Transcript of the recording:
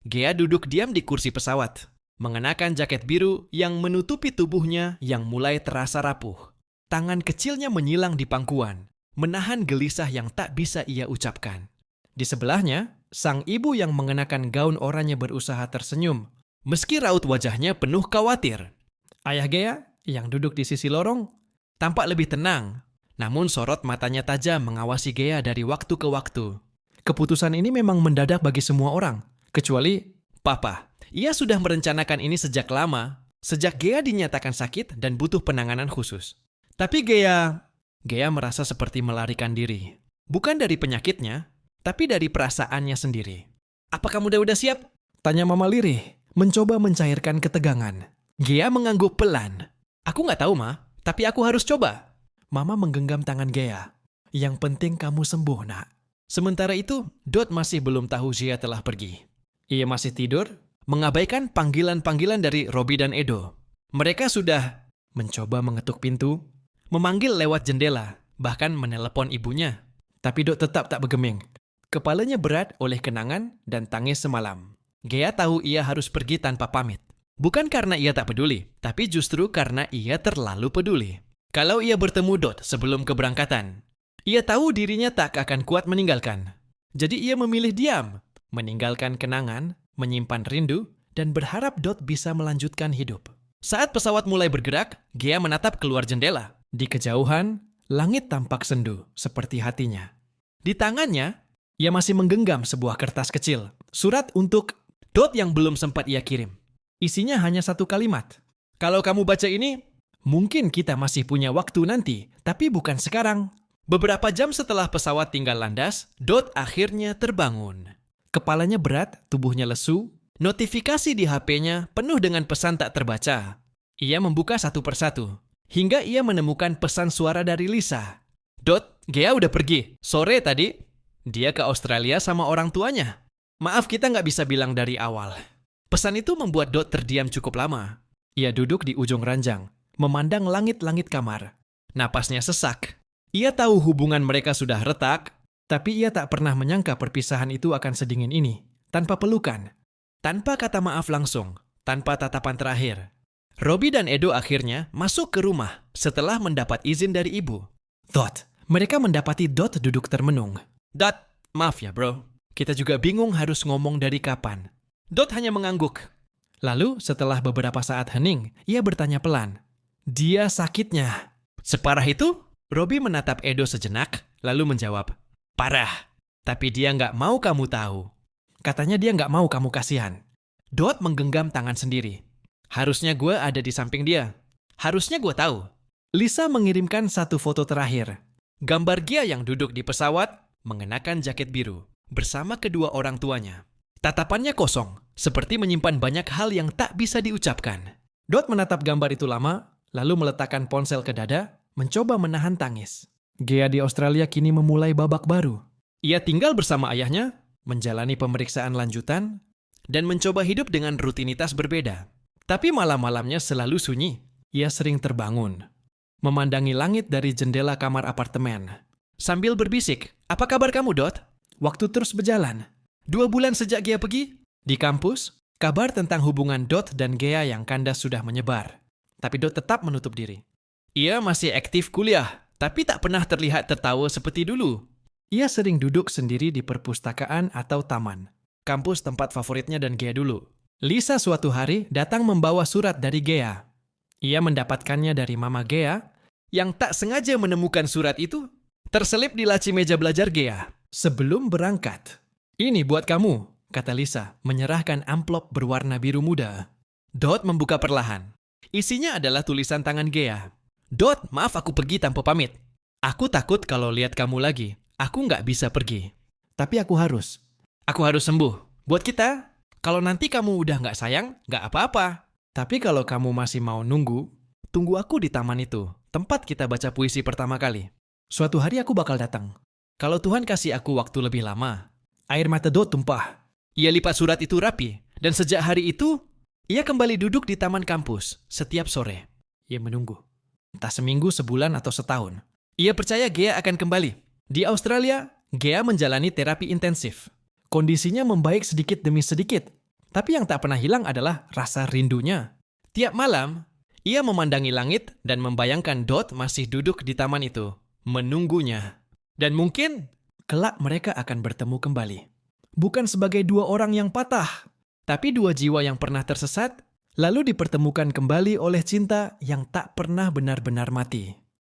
Gea duduk diam di kursi pesawat, mengenakan jaket biru yang menutupi tubuhnya yang mulai terasa rapuh. Tangan kecilnya menyilang di pangkuan, menahan gelisah yang tak bisa ia ucapkan. Di sebelahnya, sang ibu yang mengenakan gaun oranye berusaha tersenyum, meski raut wajahnya penuh khawatir. Ayah Gea, yang duduk di sisi lorong, tampak lebih tenang, namun sorot matanya tajam mengawasi Gea dari waktu ke waktu. Keputusan ini memang mendadak bagi semua orang, kecuali Papa. Ia sudah merencanakan ini sejak lama, sejak Gea dinyatakan sakit dan butuh penanganan khusus. Tapi Gea merasa seperti melarikan diri. Bukan dari penyakitnya, tapi dari perasaannya sendiri. "Apa kamu udah siap?" tanya Mama lirih, mencoba mencairkan ketegangan. Gea mengangguk pelan. "Aku nggak tahu, Ma, tapi aku harus coba." Mama menggenggam tangan Gea. "Yang penting kamu sembuh, Nak." Sementara itu, Dot masih belum tahu Gea telah pergi. Ia masih tidur, mengabaikan panggilan-panggilan dari Robbie dan Edo. Mereka sudah mencoba mengetuk pintu, memanggil lewat jendela, bahkan menelepon ibunya. Tapi Dot tetap tak bergeming. Kepalanya berat oleh kenangan dan tangis semalam. Gea tahu ia harus pergi tanpa pamit. Bukan karena ia tak peduli, tapi justru karena ia terlalu peduli. Kalau ia bertemu Dot sebelum keberangkatan, ia tahu dirinya tak akan kuat meninggalkan. Jadi ia memilih diam, meninggalkan kenangan, menyimpan rindu, dan berharap Dot bisa melanjutkan hidup. Saat pesawat mulai bergerak, Gea menatap keluar jendela. Di kejauhan, langit tampak sendu, seperti hatinya. Di tangannya, ia masih menggenggam sebuah kertas kecil, surat untuk Dot yang belum sempat ia kirim. Isinya hanya satu kalimat. "Kalau kamu baca ini, mungkin kita masih punya waktu nanti, tapi bukan sekarang." Beberapa jam setelah pesawat tinggal landas, Dot akhirnya terbangun. Kepalanya berat, tubuhnya lesu, notifikasi di HP-nya penuh dengan pesan tak terbaca. Ia membuka satu persatu, hingga ia menemukan pesan suara dari Lisa. "Dot, Gea udah pergi. Sore tadi, dia ke Australia sama orang tuanya. Maaf kita nggak bisa bilang dari awal." Pesan itu membuat Dot terdiam cukup lama. Ia duduk di ujung ranjang, memandang langit-langit kamar. Napasnya sesak. Ia tahu hubungan mereka sudah retak, tapi ia tak pernah menyangka perpisahan itu akan sedingin ini, tanpa pelukan, tanpa kata maaf langsung, tanpa tatapan terakhir. Robbie dan Edo akhirnya masuk ke rumah setelah mendapat izin dari ibu. Dot, mereka mendapati Dot duduk termenung. "Dot, maaf ya bro, kita juga bingung harus ngomong dari kapan." Dot hanya mengangguk. Lalu setelah beberapa saat hening, ia bertanya pelan. "Dia sakitnya separah itu?" Robbie menatap Edo sejenak, lalu menjawab, "Parah, tapi dia nggak mau kamu tahu. Katanya dia nggak mau kamu kasihan." Dot menggenggam tangan sendiri. "Harusnya gue ada di samping dia. Harusnya gue tahu." Lisa mengirimkan satu foto terakhir. Gambar Gea yang duduk di pesawat, mengenakan jaket biru, bersama kedua orang tuanya. Tatapannya kosong, seperti menyimpan banyak hal yang tak bisa diucapkan. Dot menatap gambar itu lama, lalu meletakkan ponsel ke dada, mencoba menahan tangis. Gea di Australia kini memulai babak baru. Ia tinggal bersama ayahnya, menjalani pemeriksaan lanjutan, dan mencoba hidup dengan rutinitas berbeda. Tapi malam-malamnya selalu sunyi. Ia sering terbangun, memandangi langit dari jendela kamar apartemen, sambil berbisik, "Apa kabar kamu, Dot?" Waktu terus berjalan. 2 bulan sejak Gea pergi, di kampus, kabar tentang hubungan Dot dan Gea yang kandas sudah menyebar. Tapi Dot tetap menutup diri. Ia masih aktif kuliah, tapi tak pernah terlihat tertawa seperti dulu. Ia sering duduk sendiri di perpustakaan atau taman, kampus tempat favoritnya dan Gea dulu. Lisa suatu hari datang membawa surat dari Gea. Ia mendapatkannya dari Mama Gea, yang tak sengaja menemukan surat itu terselip di laci meja belajar Gea. Sebelum berangkat, "Ini buat kamu," kata Lisa, menyerahkan amplop berwarna biru muda. Dot membuka perlahan. Isinya adalah tulisan tangan Gea. "Dot, maaf aku pergi tanpa pamit. Aku takut kalau lihat kamu lagi. Aku nggak bisa pergi. Tapi aku harus. Aku harus sembuh. Buat kita, kalau nanti kamu udah nggak sayang, nggak apa-apa. Tapi kalau kamu masih mau nunggu, tunggu aku di taman itu, tempat kita baca puisi pertama kali. Suatu hari aku bakal datang. Kalau Tuhan kasih aku waktu lebih lama." Air mata Dot tumpah. Ia lipat surat itu rapi, dan sejak hari itu, ia kembali duduk di taman kampus setiap sore. Ia menunggu. Entah seminggu, sebulan, atau setahun. Ia percaya Gea akan kembali. Di Australia, Gea menjalani terapi intensif. Kondisinya membaik sedikit demi sedikit, tapi yang tak pernah hilang adalah rasa rindunya. Tiap malam, ia memandangi langit dan membayangkan Dot masih duduk di taman itu, menunggunya. Dan mungkin kelak mereka akan bertemu kembali. Bukan sebagai dua orang yang patah, tapi dua jiwa yang pernah tersesat, lalu dipertemukan kembali oleh cinta yang tak pernah benar-benar mati.